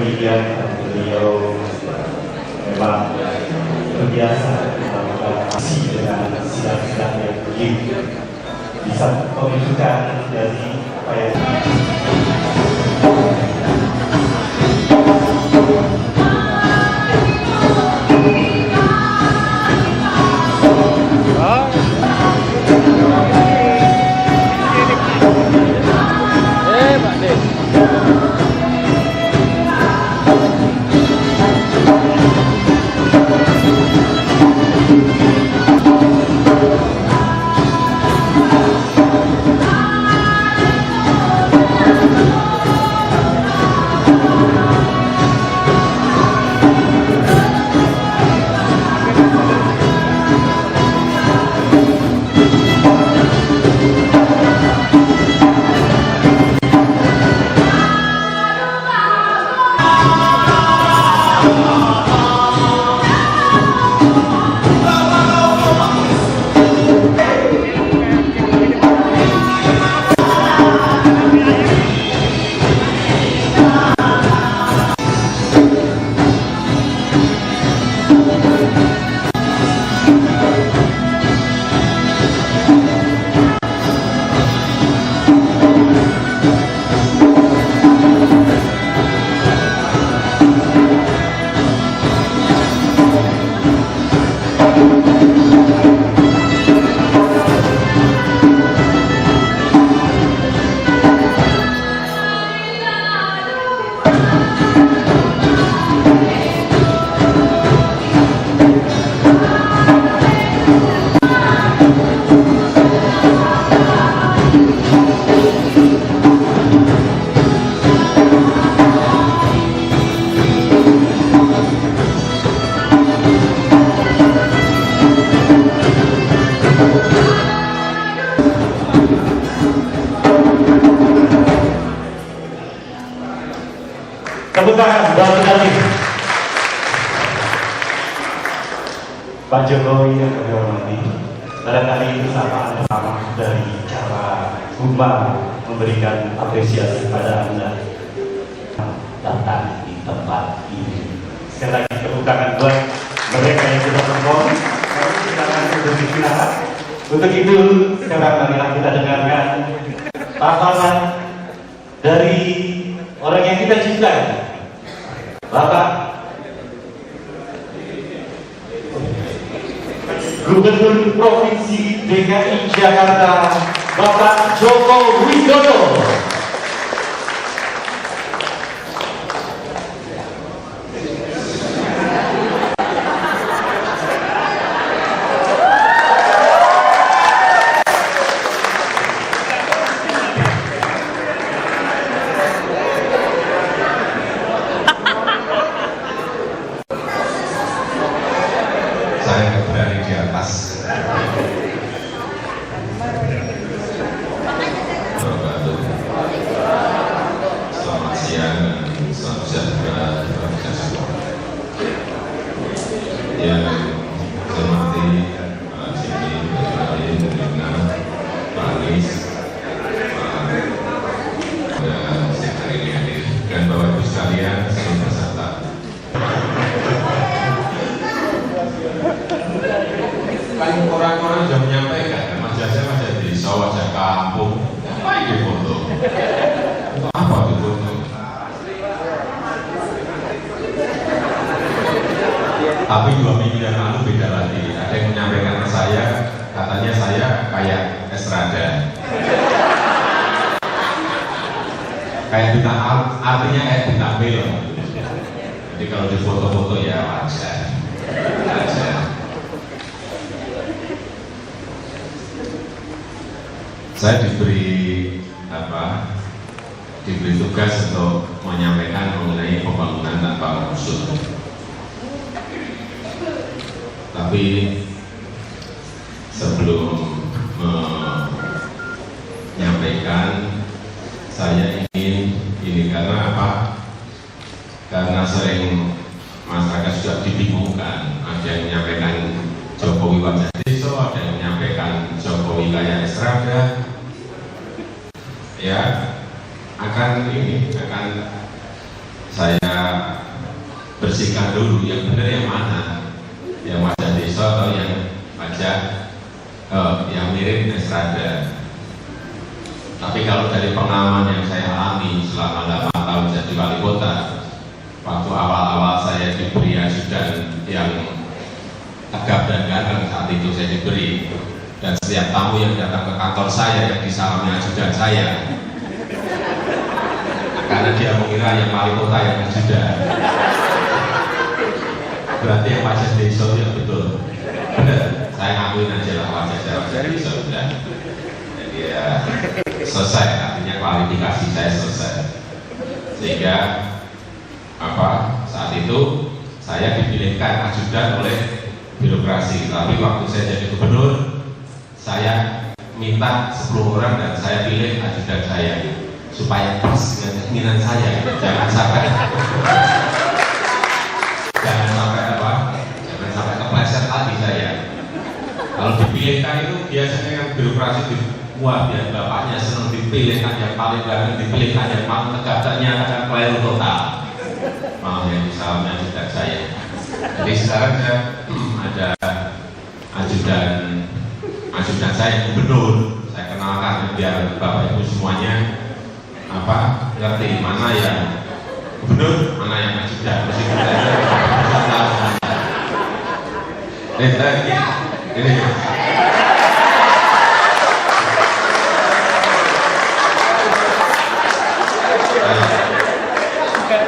kemudian beliau memang terbiasa melakukan aksi dengan sidang-sidang yang begitu bisa menunjukkan dari apa yang tepuk tangan buat kami. Pak Jokowi yang kami hormati, barangkali itu sama dari cara Bumba memberikan apresiasi pada Anda datang di tempat ini. Sekali lagi tepuk tangan buat mereka yang sudah menonton. Kami silakan untuk beristirahat. Untuk itu sekarang marilah kita dengarkan paparan dari orang yang kita cintai, Bapak Gubernur Provinsi DKI Jakarta, Bapak Joko Widodo. Selamat siang dan salam sejahtera bagi kita semua. Yang saya hormati Pak Jimmy, Pak Jokowi, Pak Anies, dan sekali ini hadir, dan Bapak Ibu sekalian, seluruh peserta. Paling orang-orang sudah menyampaikan, wajah di wajah kampung, apa ini foto? Apa itu foto? Tapi 2 minggu yang lalu beda lagi. Ada yang menyampaikan ke saya, katanya saya kayak Esrada. Kayak bintang, artinya kayak bintang film. Jadi kalau di foto-foto ya wajar. Saya diberi tugas untuk menyampaikan mengenai pembangunan tanpa rusuh. Tapi sebelum menyampaikan, saya ingin ini karena apa? Karena sering masyarakat sudah dibingungkan. Ada yang menyampaikan Jokowi wajah deso, ada yang menyampaikan Jokowi kayak Esrada. Ya, akan saya bersihkan dulu yang benar yang mana, yang wajah desa atau yang wajah yang mirip Nesrada. Tapi kalau dari pengalaman yang saya alami selama 8 tahun jadi wali kota, waktu awal-awal saya diberi ajudan yang tegap dan ganteng, saat itu saya diberi, dan setiap tamu yang datang ke kantor saya yang disalami ajudan saya, karena dia mengira yang wali kota yang ajudan, berarti yang wajah desa yang betul. Benar, saya ngakuin aja lah wajah desa sudah. Jadi ya selesai, artinya kualifikasi saya selesai. Sehingga saat itu saya dipilihkan ajudan oleh birokrasi. Tapi waktu saya jadi gubernur, saya minta 10 orang dan saya pilih ajudan saya supaya pas dengan keinginan saya. Jangan sampai kepleset lagi saya. Kalau dipilihkan itu biasanya kan birokrasi wah, biar bapaknya senang dipilihkan yang paling ganteng, dipilihkan yang paling tegak, ternyata akan keliru total. Malah yang misalnya ajudan saya. Jadi sekarang saya ada ajudan saya gubernur. Saya kenalkan biar bapak ibu semuanya ngerti mana yang gubernur, mana yang ajudan. Meskipun saya tahu semuanya. Ini.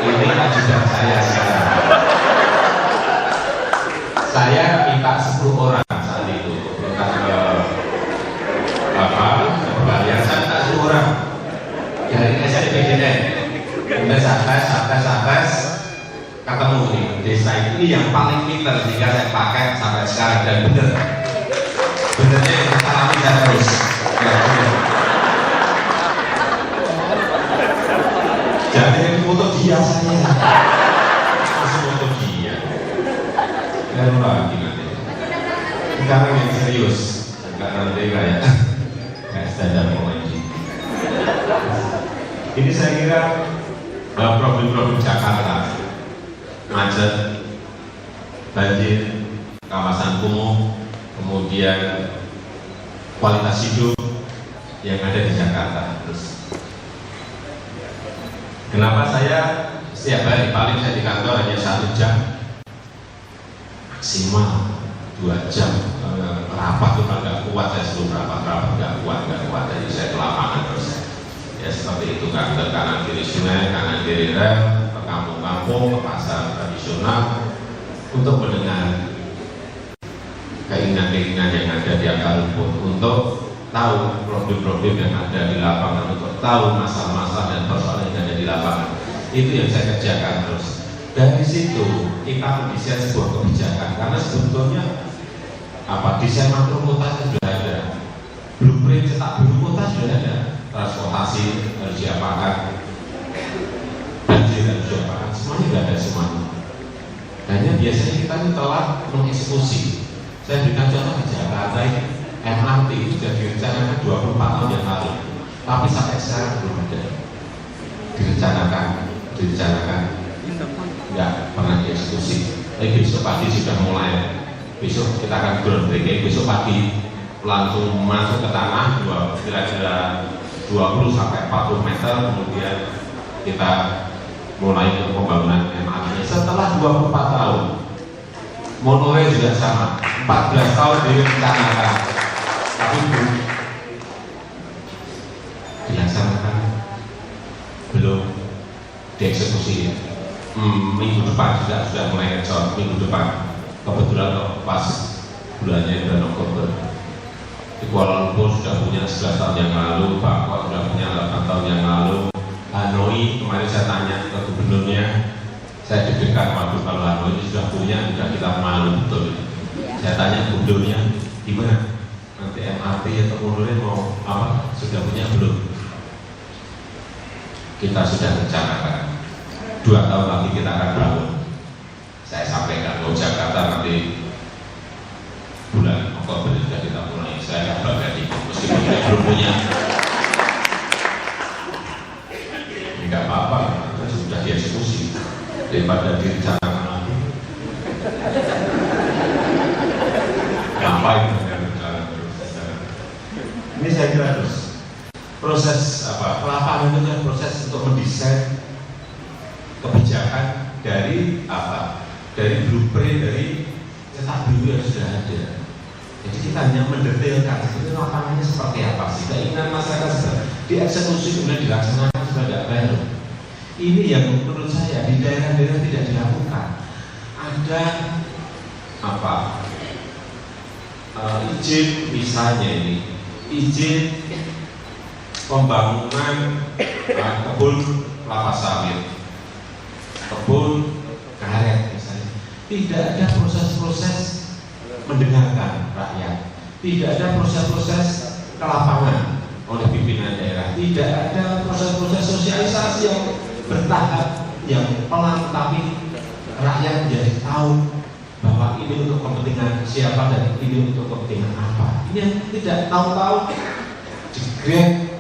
Ini ajudan saya sekarang. Saya minta 10 orang saat itu minta saya minta 10 orang dari SDPDN. Kemudian satgas ketemu nih desa ini yang paling pintar, sehingga saya pakai sampai sekarang dan benernya yang kita alami saya terus. Jadi yang foto dia saya masih foto dia dan lagi nanti sekarang yang serius, nggak nanti kayak standar komedi. Ini saya kira problem-problem Jakarta, macet, banjir, kawasan kumuh, kemudian kualitas hidup yang ada di Jakarta. Terus kenapa saya setiap hari paling saya di kantor hanya 1 jam, maksimal 2 jam. Rapat tuh kan nggak kuat, saya sebelum rapat nggak kuat. Jadi saya ke lapangan terus. Ya seperti itu, kan ke kanan kiri sungai, kanan kiri rel, ke kampung-kampung, ke pasar tradisional untuk mendengar keinginan-keinginan yang ada di akar rumput, untuk tahu problem-problem yang ada di lapangan, untuk tahu masalah-masalah dan persoalan yang ada di lapangan. Itu yang saya kerjakan terus. Dari situ kita mendesain sebuah kebijakan, karena sebetulnya desain makro kota sudah ada, blueprint cetak biru kota sudah ada, transportasi harus diapakan, banjir harus diapakan, semuanya sudah ada semuanya. Hanya biasanya kita ini telah mengeksekusi. Saya berikan contoh di Jakarta ini, MRT itu sudah direncanakan 24 tahun yang lalu, tapi sampai sekarang belum ada. Direncanakan, nggak pernah dieksekusi. Tapi besok pagi sudah mulai. Besok kita akan groundbreaking. Besok pagi langsung masuk ke tanah kira-kira 20 sampai 40 meter, kemudian kita mulai ke pembangunan MRT setelah 24 tahun. Monorail juga sama, 14 tahun direncanakan, tapi belum dilaksanakan, belum dieksekusi. Minggu depan juga sudah mulai ngecor. Minggu depan kebetulan pas bulannya bulan Oktober, di Kuala Lumpur sudah punya 11 tahun yang lalu, Bangkok sudah punya 8 tahun yang lalu, Hanoi kemarin saya tanya ke gubernurnya, saya deg-degan waktu kalau Hanoi sudah punya, sudah kita malu betul. Saya tanya gubernurnya, gimana nanti MRT atau monorail mau sudah punya belum? Kita sudah rencanakan 2 tahun lagi kita akan bangun. Saya sampaikan bahwa Jakarta nanti bulan Oktober sudah kita mulai. Saya akan bangga meskipun kita belum punya. Enggak apa-apa, sudah dieksekusi daripada direncanakan saya kira terus proses lapangan itu kan proses untuk mendesain kebijakan dari dari blueprint, dari cetak biru yang sudah ada. Jadi kita hanya mendetailkan sebetulnya lapangannya seperti apa sih, keinginan masyarakat sudah dieksekusi kemudian dilaksanakan sudah tidak baru. Ini yang menurut saya di daerah-daerah tidak dilakukan. Ada izin misalnya ini, izin pembangunan kebun kelapa sawit, kebun karet misalnya, tidak ada proses-proses mendengarkan rakyat, tidak ada proses-proses ke lapangan oleh pimpinan daerah, tidak ada proses-proses sosialisasi yang bertahap, yang pelan, tapi rakyat jadi tahu bahwa ini untuk kepentingan siapa dan ini untuk kepentingan apa. Ini yang tidak tahu-tahu jegrek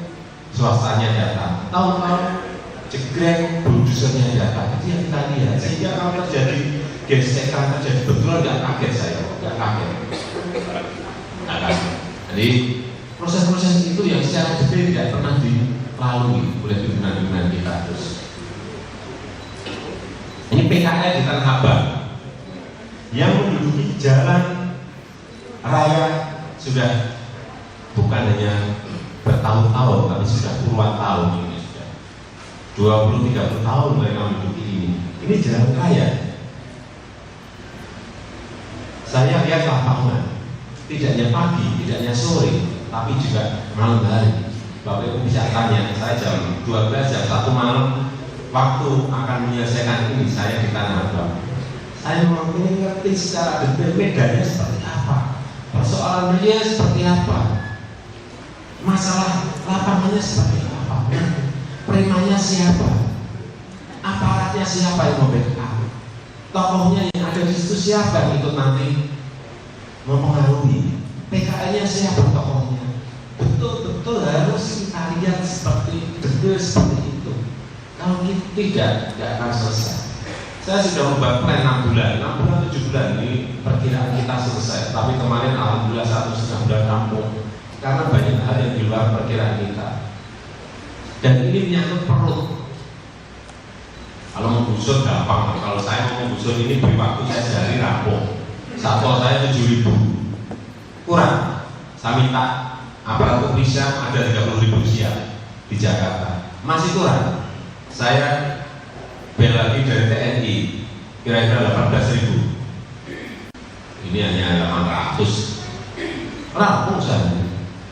swastanya datang, tahu-tahu jegrek produsernya datang. Itu yang kita lihat. Sehingga kalau terjadi gesekan, terjadi betulan, nggak kaget saya, nggak kaget. Jadi proses-proses itu yang secara detail tidak pernah dilalui oleh pimpinan-pimpinan kita terus. Ini PKL di Tanah Abang yang menduduki jalan raya sudah bukan hanya bertahun-tahun, tapi sudah puluhan tahun ini, sudah 20-30 tahun mereka menduduki ini. Ini jalan raya. Saya lihat lapangan, tidak hanya pagi, tidak hanya sore, tapi juga malam hari. Bapak Ibu bisa tanya, saya jam 12, jam 1 malam, waktu akan menyelesaikan ini, saya di Tanah Abang. Saya mau mengerti secara detail medannya seperti apa, persoalan media seperti apa, masalah lapangannya seperti apa, primanya siapa, aparatnya siapa yang mau backup, tokohnya yang ada di situ siapa yang ikut nanti mempengaruhi, PKL-nya siapa tokohnya. Betul-betul harus kita lihat seperti detail seperti itu. Kalau tidak akan selesai. Saya sudah membuat plan 6 bulan, 7 bulan ini perkiraan kita selesai. Tapi kemarin alhamdulillah 1,5 bulan rampung karena banyak hal yang di luar perkiraan kita. Dan ini menyangkut perut. Kalau menggusur gampang, kalau saya mau menggusur ini beri waktu saya sehari rampung. Satpol saya 7.000 kurang. Saya minta aparatur bisa ada 30.000 siap di Jakarta, masih kurang. Saya bel lagi dari TNI kira-kira 18.000. Ini hanya 800. Rampung saja.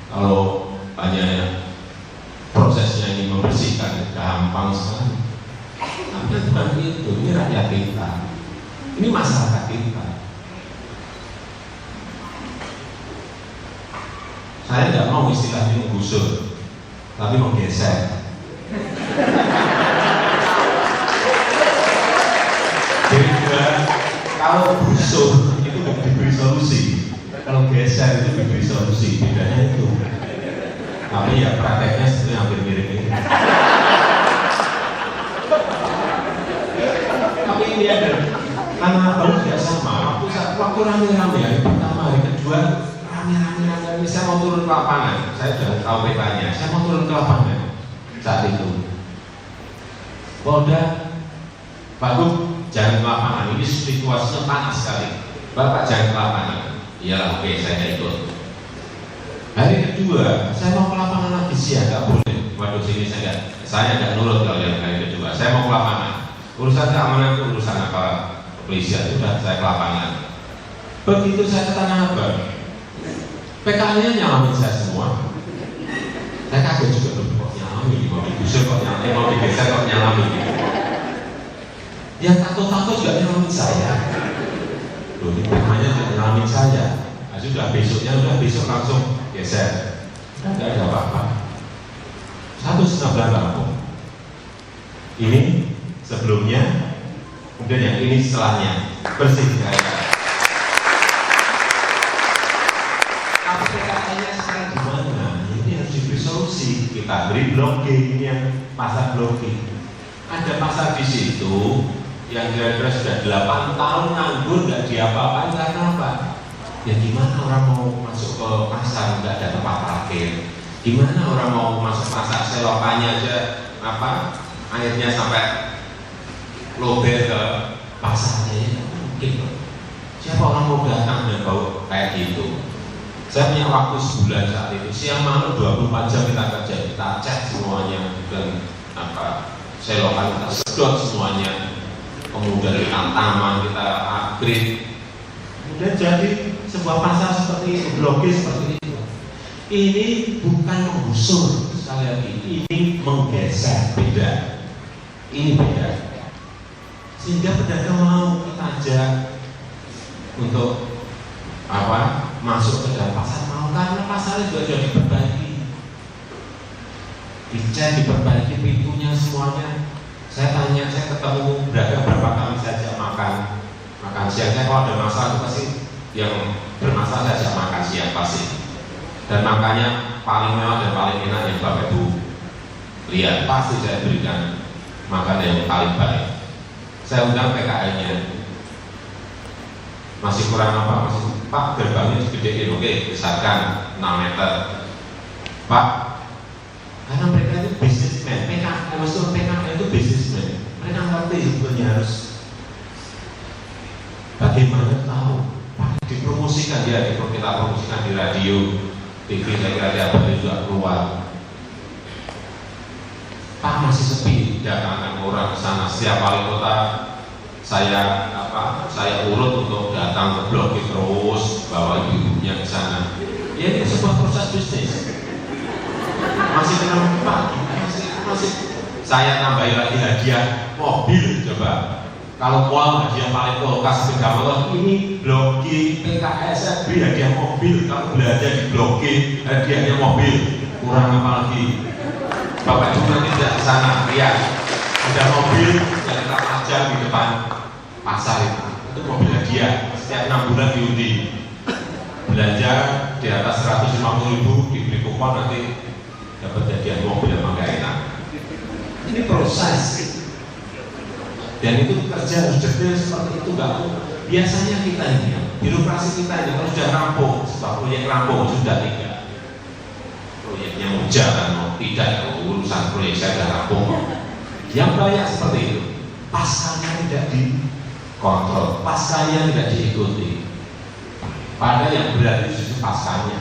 Kalau banyak prosesnya ini membersihkan gampang sekali. Tapi bukan itu. Ini rakyat kita. Ini masyarakat kita. Saya tidak mau istilahnya menggusur, tapi menggeser. Jadi kalau gusur itu diberi solusi, kalau geser itu diberi solusi, bedanya itu. Tapi ya prakteknya sebenarnya hampir mirip-mirip. Tapi ini ada karena baru tidak sama. Waktu rame-rame hari pertama, hari kedua rame-rame. Saya mau turun ke lapangan, saya sudah tahu petanya. Saya mau turun ke lapangan saat itu. Polda, Pak Gub, jangan ke lapangan. Ini situasinya panas sekali. Bapak jangan ke lapangan. Iyalah, oke, saya ikut. Hari kedua, saya mau ke lapangan lagi siang, nggak boleh. Waduh, sini saya nggak nurut kalau yang hari kedua. Saya mau ke lapangan. Urusan keamanan itu urusan apa kepolisian, sudah saya ke lapangan. Begitu saya ke Tanah Abang, PKL-nya nyalamin saya semua. Saya kaget juga, kok nyalamin, mau digusur kok nyalamin, mau digeser kok nyalamin. Yang tato-tato juga nyalamin saya. Loh, ini namanya juga nyalamin saya. Nah, sudah besok langsung geser. Tidak ada apa-apa. 1,5 bulan rampung. Ini sebelumnya, kemudian yang ini setelahnya bersih kayak. Tapi PKL-nya sekarang di mana? Ini harus diberi solusi. Kita beri blok G, ini yang pasar blok G. Ada pasar di situ yang kira-kira sudah 8 tahun nganggur, nggak diapa-apain karena apa? Ya gimana orang mau masuk ke pasar nggak ada tempat parkir, Gimana orang mau masak selokannya aja airnya sampai lober ke pasarnya, ya nggak mungkin. Siapa orang mau datang dan bau kayak gitu? Saya punya waktu sebulan saat itu, siang malam 24 jam kita kerja, kita cek semuanya dan selokan kita sedot semuanya, kemudian kita taman, kita upgrade, kemudian jadi sebuah pasar seperti itu, Blok G seperti itu. Ini bukan menggusur, sekali lagi, ini menggeser, beda. Ini beda. Sehingga pedagang mau kita ajak untuk masuk ke dalam pasar, mau, karena pasarnya juga sudah diperbaiki, dicat, diperbaiki pintunya semuanya. Saya ketemu berapa kali saya ajak makan siang. Saya kalau ada masalah itu pasti yang bermasalah saya ajak makan siang pasti. Dan makannya paling mewah dan paling enak yang Bapak Ibu lihat, pasti saya berikan makan yang paling baik. Saya undang PKL-nya, masih kurang masih Pak, gerbangnya digedein, oke, besarkan 6 meter Pak, karena mereka itu bisnismen, PKL itu bisnismen, mereka ngerti sebetulnya harus bagaimana tahu, Pak, dipromosikan dia, kita promosikan di radio, TV, saya kira tiap hari juga keluar. Pak, masih sepi, datangkan orang ke sana. Setiap wali kota saya urut untuk datang ke Blok G terus, bawa ibu-ibunya ke sana. Ya, ini sebuah proses bisnis. Masih kenal Pak, masih saya tambahin lagi hadiah mobil, coba. Kalau mall hadiah paling kulkas sepeda motor, ini Blok G PKS saya beri hadiah mobil. Kalau belanja di Blok G hadiahnya mobil, kurang apa lagi? Bapak Ibu nanti tidak ke sana, lihat ada mobil yang kita pajang di depan pasar itu mobil hadiah, setiap 6 bulan diundi. Belanja di atas 150.000 diberi kupon, nanti dapat hadiah mobil yang nggak enak. Ini proses, dan itu kerja harus detail seperti itu. Biasanya kita ini, birokrasi kita ini kalau sudah rampung, sebuah proyek rampung sudah tidak. Proyeknya mau jalan mau tidak, urusan proyek saya sudah rampung. Yang banyak seperti itu, pasarnya tidak dikontrol, pasarnya tidak diikuti. Pada yang berat itu justru pasarnya.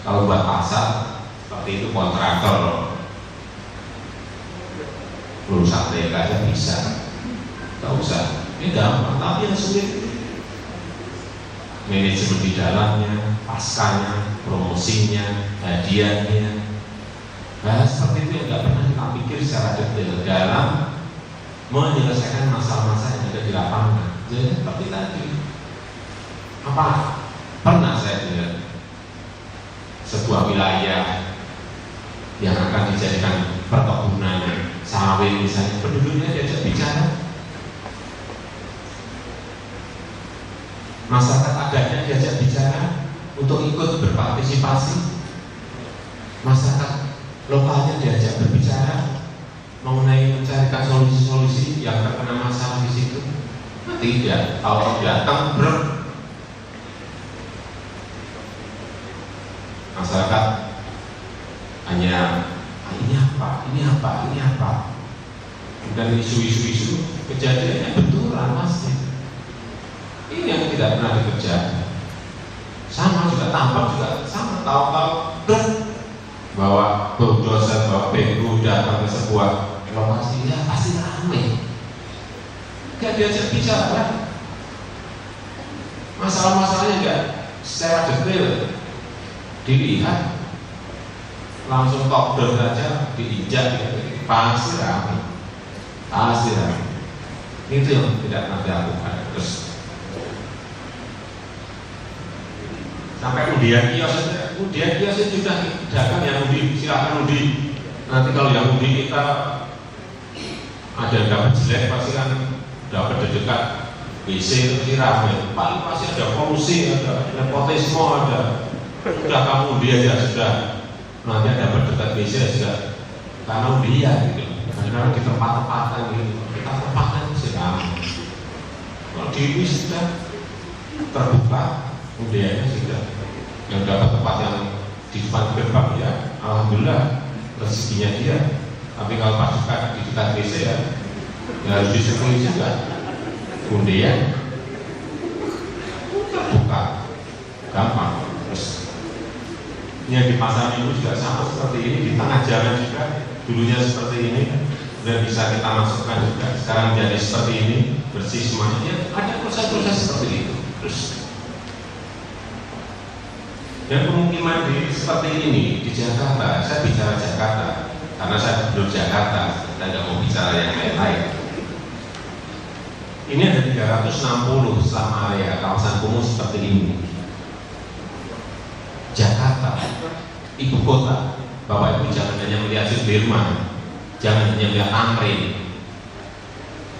Kalau buat pasar seperti itu kontraktor, urusan mereka aja bisa, nggak usah. Ini gampang, tapi yang sulit manajemen di dalamnya, pasarnya, promosinya, hadiahnya. Nah, seperti itu yang nggak pernah kita pikir secara detail dalam menyelesaikan masalah-masalah yang ada di lapangan. Jadi seperti tadi, pernah saya lihat sebuah wilayah yang akan dijadikan perkebunan sawit misalnya, penduduknya diajak bicara, masyarakat adatnya diajak bicara untuk ikut berpartisipasi, masyarakat lokalnya diajak berbicara mengenai mencarikan solusi-solusi yang terkena masalah di situ. Tidak, kalau datang masyarakat hanya ini apa, dan isu-isu kejadiannya betulan pasti. Ini yang tidak pernah dikerjakan. Sama juga tambang juga sama, tahu-tahu bahwa bulldozer, bahwa bengku datang ke sebuah lokasi, ya pasti ramai. Gak diajak bicara, masalah-masalahnya gak secara detail dilihat, langsung top down saja diinjak, pasti ramai. Itu yang tidak pernah dilakukan. Terus sampai kemudian kios itu sudah dagang Yahudi, silakan Yahudi. Nanti kalau Yahudi kita ada dapat jelek, pasti kan dapat dekat WC itu ramai. Paling pasti ada polusi, ada nepotisme, ada. Sudah kamu dia aja sudah, nanti ada dekat WC sudah, karena dia gitu. Karena di tempat-tempatan gitu, kita tempatkan sedang. Kalau di sudah terbuka, kemudiannya sudah yang dapat tempat yang di depan gerbang ya alhamdulillah rezekinya dia. Tapi kalau pas di dekat WC ya harus disyukuri juga. Kemudian buka gampang. Terus yang di pasar minggu juga sama seperti ini, di tengah jalan juga dulunya seperti ini, dan bisa kita masukkan juga. Sekarang jadi seperti ini, bersih semuanya. Ada proses-proses seperti itu. Terus dan pemukiman seperti ini di Jakarta, saya bicara Jakarta karena saya belum Jakarta, saya tidak mau bicara yang lain-lain. Ini ada 360 selama area kawasan kumuh seperti ini. Jakarta, ibu kota. Bapak Ibu jangan hanya melihat Sudirman, jangan hanya melihat Tamrin,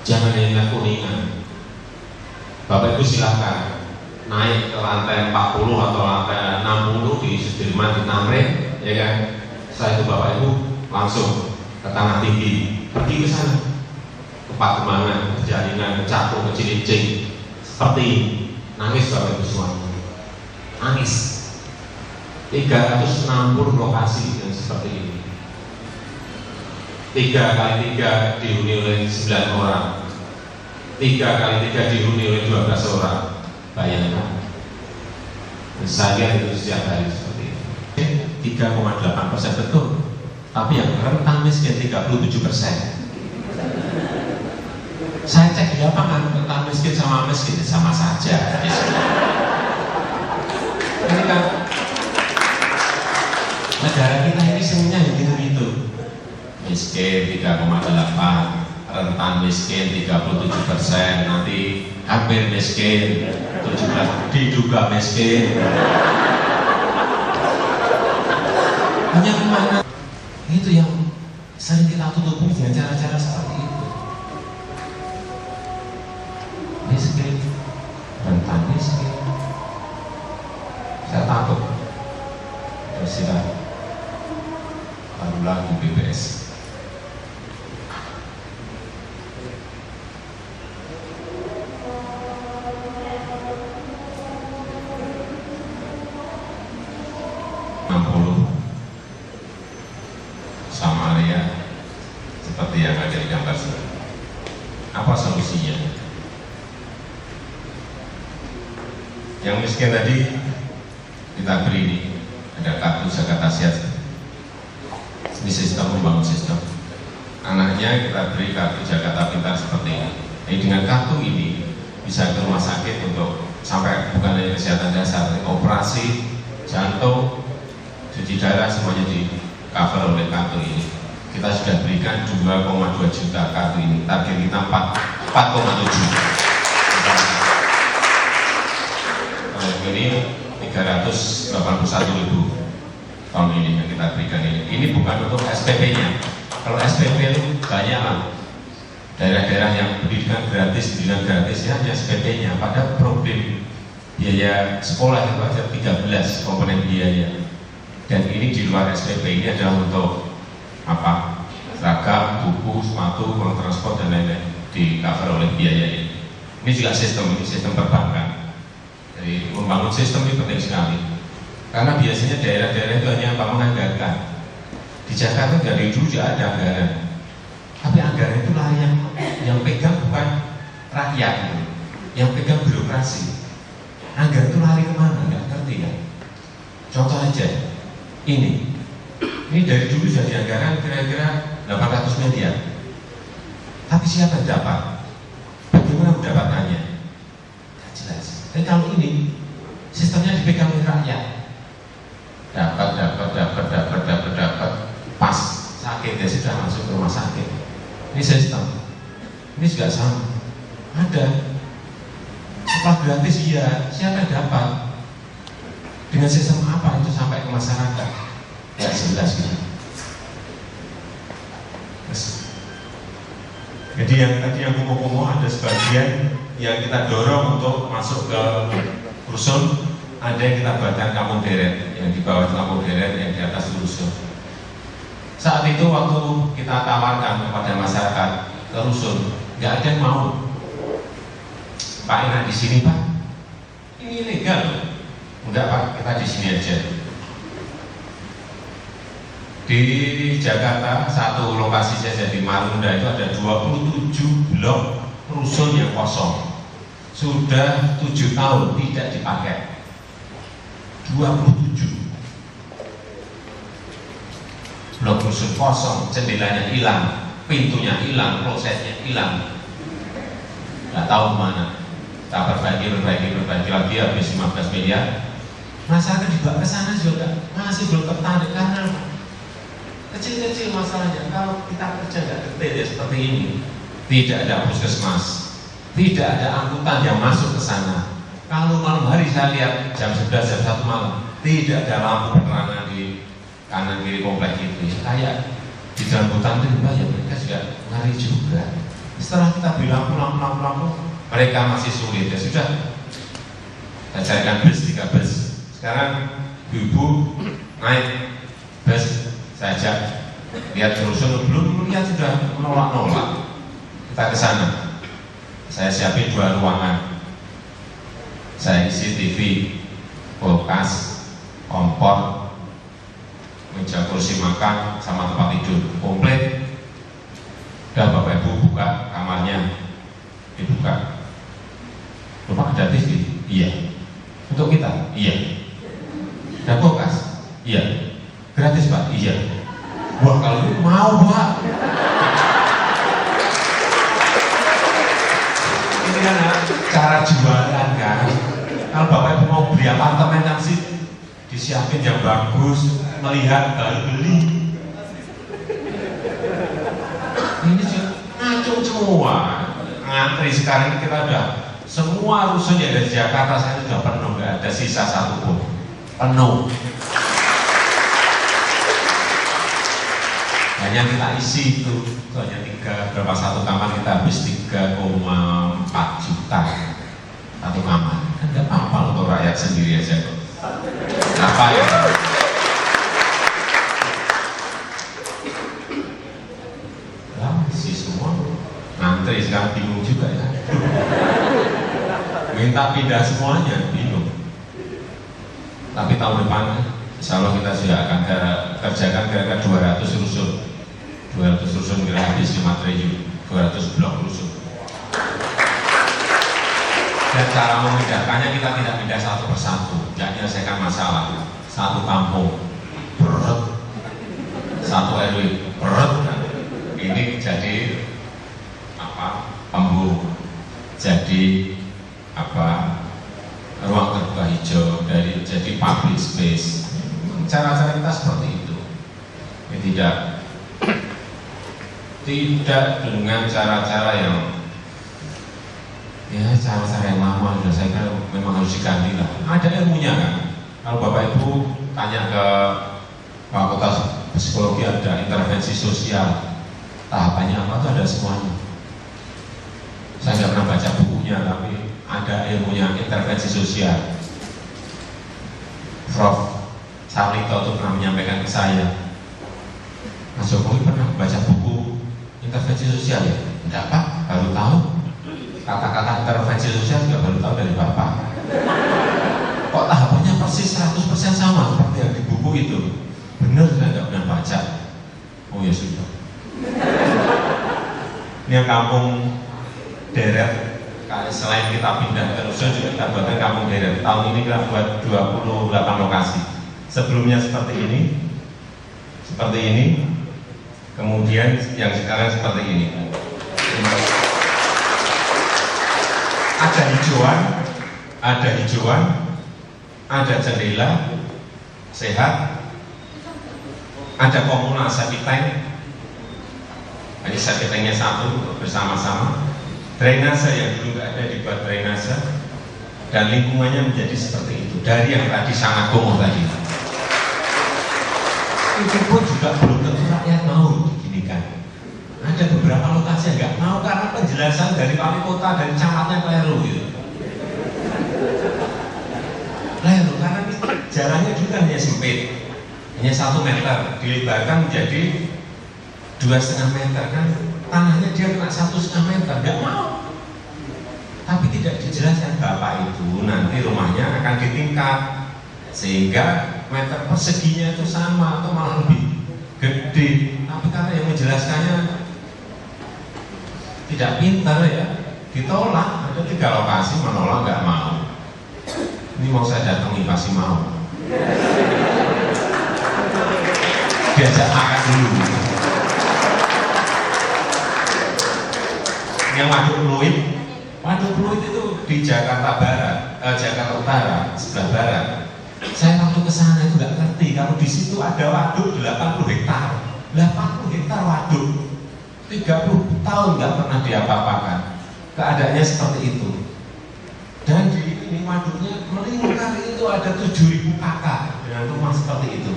jangan hanya melihat Kuningan. Bapak Ibu silakan naik ke lantai 40 atau lantai 60 di Sudirman, di Tamrin, ya kan? Setelah itu Bapak Ibu langsung ke Tanah Tinggi, pergi ke sana, ke Pademangan, ke Jaringan, ke Cakung, ke Cilincing, seperti nangis Bapak Ibu semua, nangis. 360 lokasi yang seperti ini. 3 kali 3 dihuni oleh 9 orang, 3 kali 3 dihuni oleh 12 orang. Bayangkan, saya itu setiap hari seperti itu. 3,8% betul, tapi yang rentan miskin 37%. Saya cek di lapangan, rentan miskin sama miskin sama saja. Ini kan negara kita ini semuanya yang gitu-gitu. Miskin 3,8, rentan miskin 37%, nanti hampir miskin 17, diduga miskin. Hanya kemana? Itu yang sering kita tutupi dengan cara-cara seperti itu. Miskin, rentan miskin. Saya takut. Tersilah baru lagi BPS. Sama area seperti yang ada di gambar sini. Apa solusinya? Yang miskin tadi kita beri ini, ada kartu zakat asyat. Ini sistem, membangun sistem. Anaknya kita beri kartu Jakarta Pintar seperti ini. Jadi dengan kartu ini bisa ke rumah sakit untuk sampai bukan hanya kesehatan dasar, operasi jantung, cuci darah, semuanya di cover oleh kartu ini. Kita sudah berikan 2,2 juta kartu ini. Target kita 4,7. Kalau ini 381.000 tahun ini yang kita berikan ini. Ini bukan untuk SPP-nya. Kalau SPP itu banyak lah. Daerah-daerah yang pendidikan gratis ya hanya SPP-nya. Pada problem biaya sekolah itu ada 13 komponen biaya. Dan ini di luar SPP, ini adalah untuk apa? Seragam, buku, sepatu, uang transport dan lain-lain di cover oleh biaya ini. Ini juga sistem perbankan. Jadi membangun sistem ini penting sekali. Karena biasanya daerah-daerah itu hanya apa menganggarkan. Di Jakarta dari dulu juga ada anggaran. Tapi anggaran itu lah yang pegang bukan rakyat, gitu. Yang pegang birokrasi. Anggaran itu lari kemana? Nggak ngerti kan? Contoh aja. Ini dari dulu sudah dianggaran kira-kira 800 miliar. Tapi siapa yang dapat? Bagaimana pendapatannya? Tidak jelas. Dan kalau ini sistemnya dipegang oleh rakyat, dapat, pas sakit ya sudah masuk ke rumah sakit. Ini sistem. Ini juga sama. Ada sekolah gratis ya, siapa yang dapat? Dengan sistem apa itu sampai ke masyarakat? Ya jelas gitu. Jadi yang tadi yang kumuh-kumuh ada sebagian yang kita dorong untuk masuk ke rusun, ada yang kita buatkan kampung deret, yang di bawah kampung deret, yang di atas rusun. Saat itu waktu kita tawarkan kepada masyarakat ke rusun, nggak ada yang mau. Pak enak di sini Pak, ini ilegal. Enggak Pak, kita di sini aja. Di Jakarta, satu lokasi saja di Marunda itu ada 27 blok rusun yang kosong. Sudah 7 tahun tidak dipakai. 27 blok rusun kosong, jendelanya hilang, pintunya hilang, klosetnya hilang. Nggak tahu kemana. Kita perbaiki lagi habis 15 miliar. Masyarakat dibawa ke sana juga masih belum tertarik karena kecil-kecil masalahnya. Kalau kita kerja nggak detail ya seperti ini, tidak ada puskesmas, tidak ada angkutan yang masuk ke sana. Kalau malam hari saya lihat jam 11, jam 1 malam, tidak ada lampu penerangan di kanan kiri komplek itu. Ya, kayak di dalam hutan rimba ya mereka juga ngari juga. Setelah kita bilang lampu, mereka masih sulit. Ya sudah, saya carikan bus, 3 bus. Sekarang ibu naik bus, saya ajak lihat rusun, belum lihat sudah menolak. Kita ke sana, saya siapin 2 ruangan, saya isi TV, kulkas, kompor, meja kursi makan, sama tempat tidur, komplit. Udah Bapak Ibu buka kamarnya, dibuka. Rumah ada TV? Iya. Untuk kita? Iya. Ada kulkas? Iya. Gratis Pak? Iya. Wah kalau itu mau Pak. Ini kan cara jualan kan. Kalau Bapak Ibu mau beli apartemen kan sih disiapin yang bagus, melihat baru beli. Ini ngacung semua. Ngantri sekarang kita udah semua rusun yang ada di Jakarta saya sudah penuh, nggak ada sisa satupun, penuh. Hanya kita isi itu hanya 3, berapa satu kamar kita habis 3,4 juta satu kamar. Kan nggak apa-apa untuk rakyat sendiri aja kok. Apa ya? Semua ngantri sekarang bingung juga ya. Minta pindah semuanya bingung. Tapi tahun depan insya Allah kita sudah akan kerjakan kira-kira 200 rusun. 200 rusun kira habis 5 triliun, 200 blok rusun. Dan cara memindahkannya kita tidak pindah satu persatu, tidak menyelesaikan masalah. Satu kampung berat, satu RW berat. Ini jadi apa? Embung, jadi apa? Ruang terbuka hijau, jadi public space. Cara-cara kita seperti itu. Ini tidak dengan cara-cara yang ya cara-cara yang lama sudah saya kira memang harus diganti lah. Ada ilmunya kan. Kalau Bapak Ibu tanya ke Fakultas Psikologi ada intervensi sosial. Tahapannya apa tuh ada semuanya. Saya nggak pernah baca bukunya tapi ada ilmunya intervensi sosial. Prof. Sarlito itu pernah menyampaikan ke saya, Mas Jokowi pernah baca buku intervensi sosial ya? Enggak Pak, baru tahu. Kata-kata intervensi sosial juga baru tahu dari Bapak. Kok tahapannya persis 100% sama seperti yang di buku itu? Benar saya nggak pernah baca. Oh ya sudah. Ini yang kampung deret, selain kita pindah ke rusun juga kita buatkan kampung deret. Tahun ini kita buat 28 lokasi. Sebelumnya seperti ini, kemudian yang sekarang seperti ini. Ada hijauan, ada jendela sehat, ada komunal septic tank. Ini septic tanknya satu bersama-sama. Drainase yang dulu nggak ada dibuat drainase, dan lingkungannya menjadi seperti itu. Dari yang tadi sangat kumuh tadi. Itu pun juga belum tentu rakyat mau diginikan. Ada beberapa lokasi yang nggak mau karena penjelasan dari wali kota dan camatnya keliru gitu. Keliru karena jalannya juga hanya sempit, hanya 1 meter, dilebarkan menjadi 2,5 meter kan tanahnya dia kena 1,5 meter, nggak mau. Tapi tidak dijelaskan Bapak itu nanti rumahnya akan ditingkat sehingga meter perseginya itu sama atau malah lebih gede, tapi karena yang menjelaskannya tidak pintar ya, ditolak. Ada 3 lokasi, menolak nggak mau. Ini mau saya datangi pasti mau. Diajak makan dulu. Yang Waduk Pluit itu di Jakarta Barat, Jakarta Utara, sebelah barat. Saya waktu ke sana itu nggak ngerti kalau di situ ada waduk 80 hektar. 80 hektar waduk. 30 tahun nggak pernah diapa-apakan. Keadaannya seperti itu. Dan di ini waduknya melingkar itu ada 7.000 kakak dengan rumah seperti itu.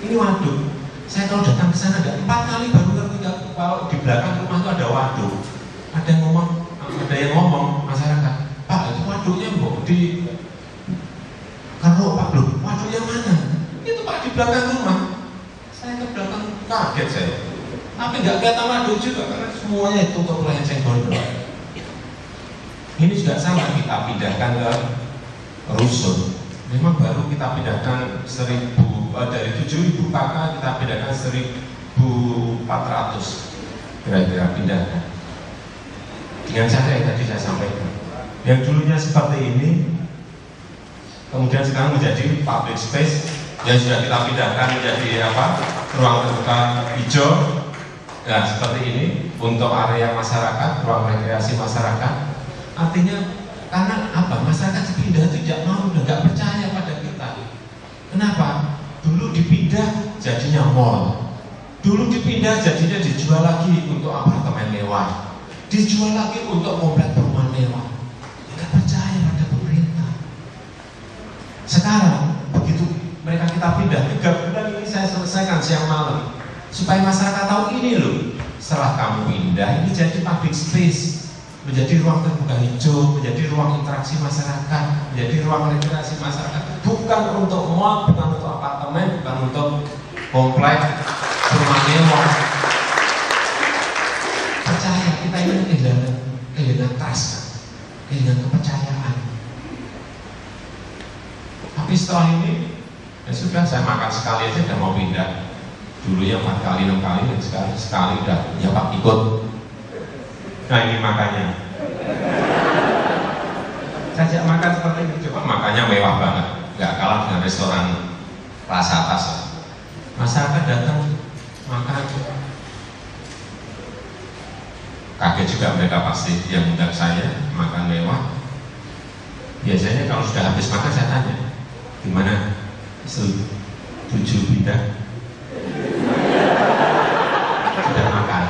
Ini waduk. Saya kalau datang ke sana ada 4 kali baru ngerti kalau di belakang rumah itu ada waduk. Ada yang ngomong masyarakat, Pak itu waduknya mbok di Keruk Pak, loh waduknya mana? Itu Pak di belakang rumah. Saya ke belakang kaget saya. Tapi nggak kelihatan waduk juga karena semuanya itu untuk pelenceng gondol. Ini juga sama kita pindahkan ke rusun. Memang baru kita pindahkan 1.000 dari 7.000 kakak kita pindahkan 1.400 kira-kira pindahkan. Dengan cara yang tadi saya sampaikan, yang dulunya seperti ini, kemudian sekarang menjadi public space yang sudah kita pindahkan menjadi ruang terbuka hijau. Nah seperti ini untuk area masyarakat, ruang rekreasi masyarakat. Artinya karena masyarakat pindah tidak mau dan nggak percaya pada kita. Kenapa? Dulu dipindah jadinya mall, dulu dipindah jadinya dijual lagi untuk apartemen mewah, dijual lagi untuk komplek perumahan mewah. Tidak percaya pada pemerintah. Sekarang begitu mereka kita pindah 3 bulan ini saya selesaikan siang malam supaya masyarakat tahu ini loh. Setelah kamu pindah ini jadi public space, menjadi ruang terbuka hijau, menjadi ruang interaksi masyarakat, menjadi ruang rekreasi masyarakat. Bukan untuk mall, bukan untuk apartemen, bukan untuk komplek perumahan mewah. Percaya kita ini kehilangan trust, kehilangan kepercayaan. Tapi setelah ini ya sudah, saya makan sekali aja udah mau pindah. Dulunya 4 kali 6 kali, dan sekali udah ya Pak ikut. Nah ini makanya saya ajak makan seperti ini, coba makannya mewah banget, nggak kalah dengan restoran kelas atas. Masyarakat datang makan, kaget juga mereka pasti yang undang saya makan mewah. Biasanya kalau sudah habis makan saya tanya, gimana? Setuju pindah? Sudah makan?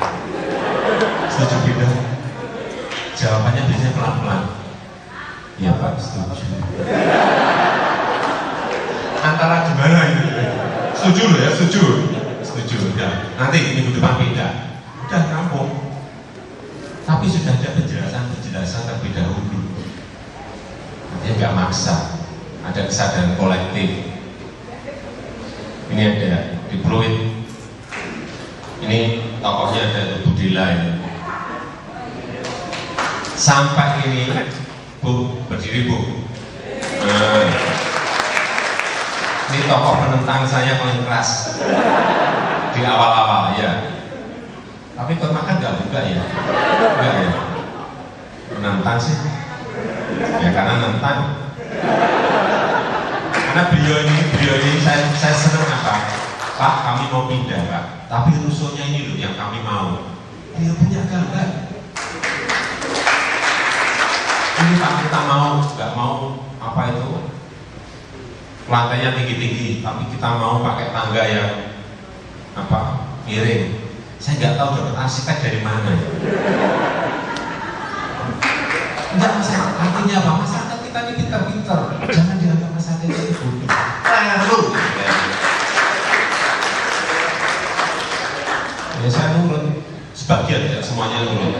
Setuju pindah? Jawabannya biasanya pelan-pelan. Iya Pak, setuju. Antara gimana ini? Setuju loh ya, setuju. Setuju, ya. Nanti minggu depan pindah. Udah kampung. Tapi sudah ada penjelasan terlebih dahulu. Artinya nggak maksa. Ada kesadaran kolektif. Ini ada di Pluit. Ini tokohnya ada Budila ini. Sampai ini Bu, berdiri Bu. Nah, ini tokoh penentang saya paling keras di awal-awal ya. Tapi ikut makan nggak buka ya? Enggak ya? Menantang sih. Ya karena nantang. Karena beliau ini saya senang Pak, kami mau pindah Pak. Tapi rusuhnya ini loh yang kami mau. Beliau punya gambar. Ini Pak kita mau, nggak mau itu lantainya tinggi-tinggi, tapi kita mau pakai tangga yang miring. Saya nggak tahu dapat arsitek dari mana. Enggak masalah, artinya apa? Masyarakat kita ini pintar-pintar. Jangan dianggap masyarakat itu bodoh. Ya saya nurut, sebagian tidak semuanya nurut.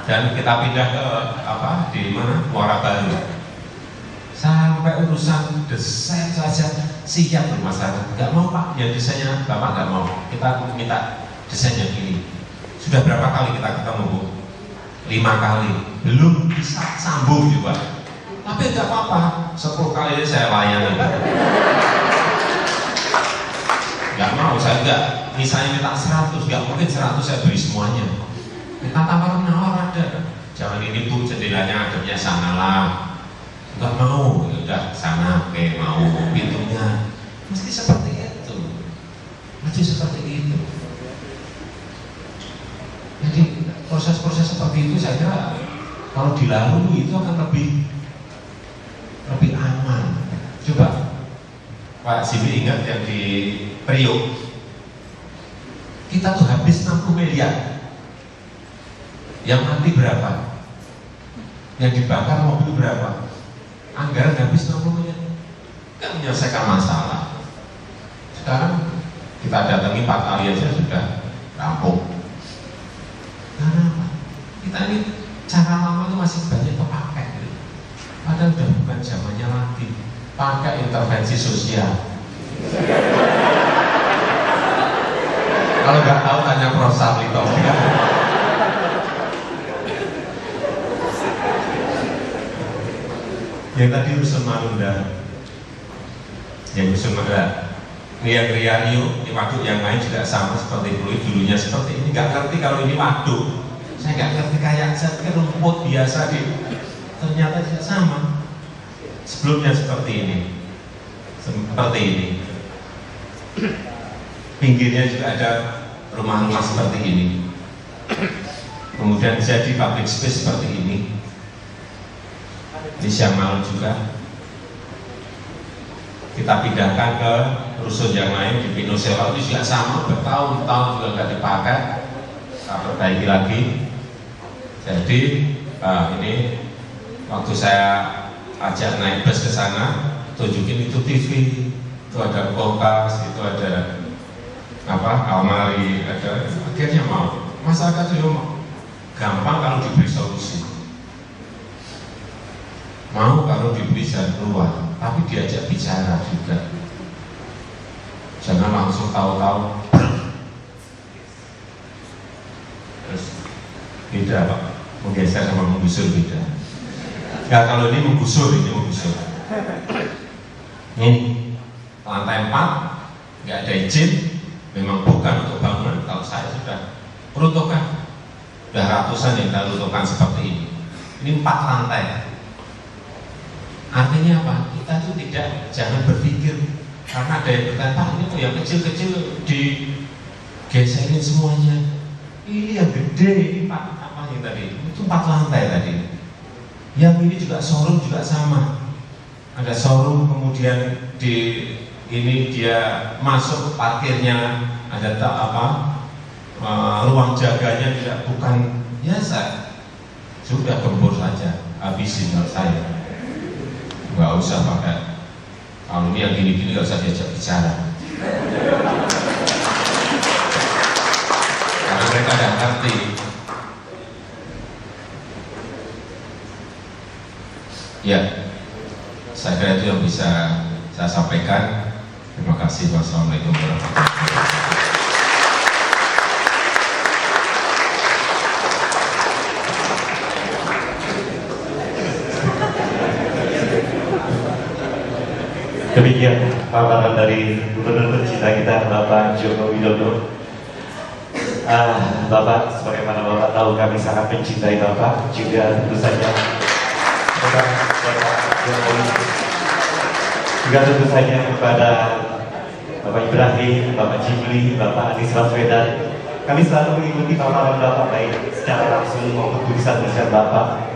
Dan kita pindah ke di mana? Muara Baru. Sampai urusan desain saja siap bermasalah. Nggak mau Pak, ya desainnya Bapak nggak mau. Kita minta desainnya gini. Sudah berapa kali kita ketemu Bu? 5 kali, belum bisa sambung juga. Tapi nggak apa-apa, 10 kali saya layani. mau saya enggak, misalnya minta 100, enggak mungkin 100 saya beri semuanya. Kita tawar-menawar ada. Jangan ini Bu, jendelanya adabnya sanalah. Enggak mau, ya udah sana, oke mau pintunya. Mesti seperti itu. Mesti seperti itu. Jadi proses-proses seperti itu saya kira kalau dilalui itu akan lebih aman. Coba Pak Simi ingat yang di Priok, kita tuh habis 60 miliar. Yang mati berapa? Yang dibakar mobil berapa? Anggaran habis 60 miliar. Kan menyelesaikan masalah. Sekarang kita datangi 4 kali aja sudah rampung. Karena apa? Kita ini cara lama itu masih banyak kepakai. Padahal udah bukan zamannya lagi. Pakai intervensi sosial. Kalau nggak tahu tanya Prof. Sarlito. Yang tadi rusun Marunda, yang rusun Marunda, ria-ria yuk di waduk yang lain juga sama seperti dulunya seperti ini. Nggak ngerti kalau ini waduk. Saya nggak ngerti kayak saya rumput biasa ternyata tidak sama. Sebelumnya seperti ini. Pinggirnya juga ada rumah-rumah seperti ini. Kemudian jadi public space seperti ini. Di Siang Malam juga. Kita pindahkan ke rusun yang lain di Pinosewa itu juga sama, bertahun-tahun juga nggak dipakai. Kita perbaiki lagi. Jadi ini waktu saya ajak naik bus ke sana, tunjukin itu TV, itu ada kulkas, itu ada almari, ada, akhirnya mau. Masyarakat juga mau. Gampang kalau diberi solusi. Mau kalau diberi jalan keluar, tapi diajak bicara juga. Jangan langsung tahu-tahu. Terus beda Pak, menggeser sama menggusur beda. Ya kalau ini menggusur, ini menggusur. Ini lantai 4, nggak ada izin, memang bukan untuk bangunan. Kalau saya sudah peruntukan, sudah ratusan yang kita runtuhkan seperti ini. Ini 4 lantai. Artinya apa? Kita tuh jangan berpikir karena ada yang bertanya, Pak ini tuh yang kecil-kecil digeserin semuanya. Ini yang gede, ini Pak apa yang tadi? Itu 4 lantai tadi. Yang ini juga showroom juga sama. Ada showroom, kemudian di ini dia masuk parkirnya ada ruang jaganya tidak bukan biasa. Sudah gembur saja, habisin kalau saya. Nggak usah pakai. Kalau ini yang gini-gini nggak usah diajak bicara. Karena mereka tidak ngerti. Ya, saya kira itu yang bisa saya sampaikan. Terima kasih. Wassalamualaikum warahmatullahi wabarakatuh. Demikian paparan dari Gubernur tercinta kita Bapak Joko Widodo. Bapak, sebagaimana Bapak tahu kami sangat mencintai Bapak, juga tentu saja Bapak Jokowi, juga tentu saja kepada Bapak Ibrahim, Bapak Jimli, Bapak Anies Baswedan. Kami selalu mengikuti paparan Bapak baik secara langsung maupun tulisan-tulisan Bapak.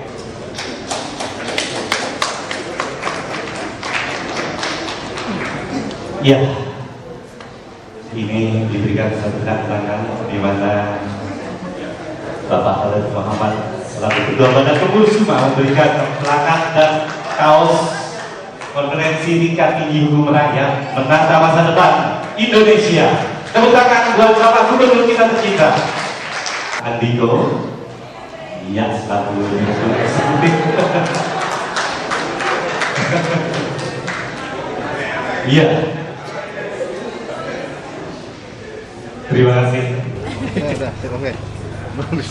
Ya, ini diberikan satu tantangan di mana Bapak Khalid Muhammad selaku Ketua Badan Pengurus memberikan plakat dan kaos konferensi tingkat tinggi hukum rakyat menata masa depan Indonesia. Tepuk tangan buat Bapak Gubernur kita tercinta Andiko. Iya, selaku eksekutif. Iya. Terima kasih. Oke. Bagus.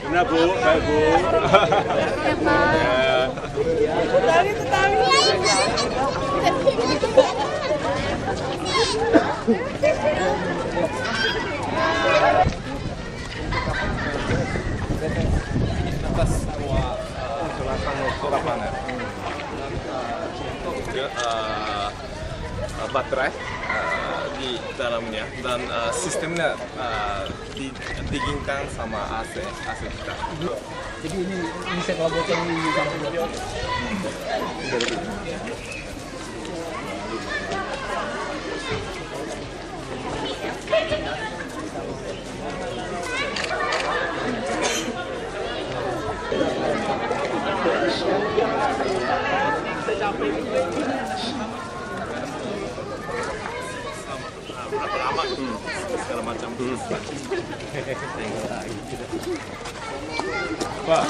Benar Bu, baik Bu. Atas semua Surabaya untuk baterai di dalamnya dan sistemnya didinginkan sama AC kita. Jadi ini bisa kelabotan di kampung. Berapa lama segala macam. Pak,